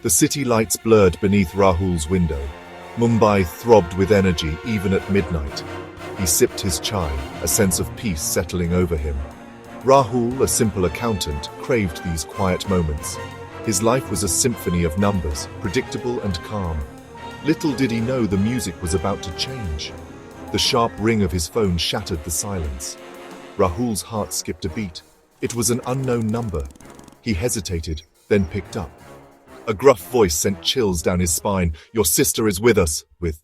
The city lights blurred beneath Rahul's window. Mumbai throbbed with energy even at midnight. He sipped his chai, a sense of peace settling over him. Rahul, a simple accountant, craved these quiet moments. His life was a symphony of numbers, predictable and calm. Little did he know the music was about to change. The sharp ring of his phone shattered the silence. Rahul's heart skipped a beat. It was an unknown number. He hesitated, then picked up. A gruff voice sent chills down his spine. "Your sister is with us," with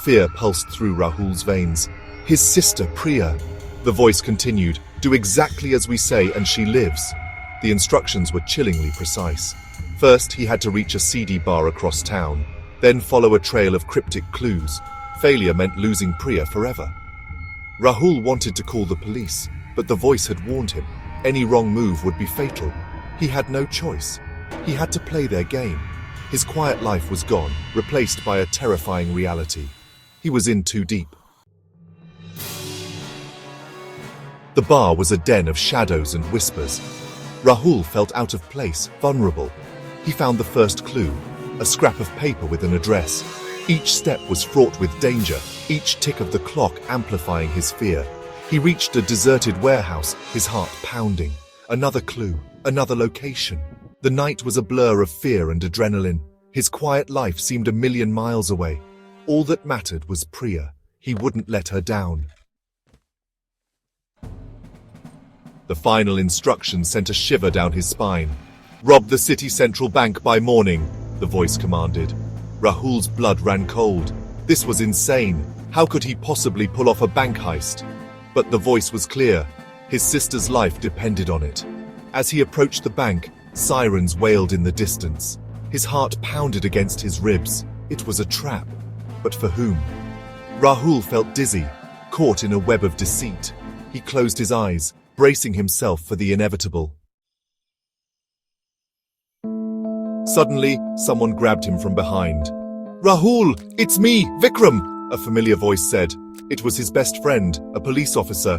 fear pulsed through Rahul's veins. His sister, Priya. The voice continued, "Do exactly as we say and she lives." The instructions were chillingly precise. First, he had to reach a seedy bar across town, then follow a trail of cryptic clues. Failure meant losing Priya forever. Rahul wanted to call the police, but the voice had warned him. Any wrong move would be fatal. He had no choice. He had to play their game. His quiet life was gone, replaced by a terrifying reality. He was in too deep. The bar was a den of shadows and whispers. Rahul felt out of place, vulnerable. He found the first clue, a scrap of paper with an address. Each step was fraught with danger, each tick of the clock amplifying his fear. He reached a deserted warehouse, his heart pounding. Another clue, another location. The night was a blur of fear and adrenaline. His quiet life seemed a million miles away. All that mattered was Priya. He wouldn't let her down. The final instruction sent a shiver down his spine. "Rob the city central bank by morning," the voice commanded. Rahul's blood ran cold. This was insane. How could he possibly pull off a bank heist? But the voice was clear. His sister's life depended on it. As he approached the bank, sirens wailed in the distance. His heart pounded against his ribs. It was a trap. But for whom? Rahul felt dizzy, caught in a web of deceit. He closed his eyes, bracing himself for the inevitable. Suddenly, someone grabbed him from behind. "Rahul, it's me, Vikram," a familiar voice said. It was his best friend, a police officer.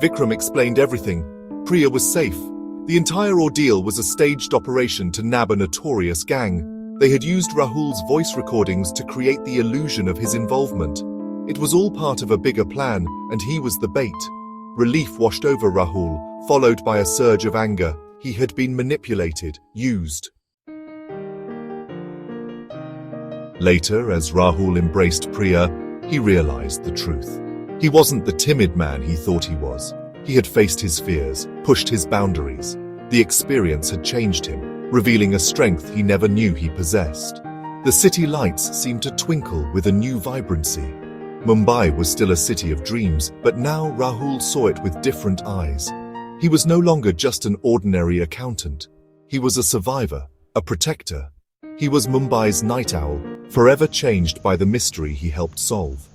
Vikram explained everything. Priya was safe. The entire ordeal was a staged operation to nab a notorious gang. They had used Rahul's voice recordings to create the illusion of his involvement. It was all part of a bigger plan, and he was the bait. Relief washed over Rahul, followed by a surge of anger. He had been manipulated, used. Later, as Rahul embraced Priya, he realized the truth. He wasn't the timid man he thought he was. He had faced his fears, pushed his boundaries. The experience had changed him, revealing a strength he never knew he possessed. The city lights seemed to twinkle with a new vibrancy. Mumbai was still a city of dreams, but now Rahul saw it with different eyes. He was no longer just an ordinary accountant. He was a survivor, a protector. He was Mumbai's night owl, forever changed by the mystery he helped solve.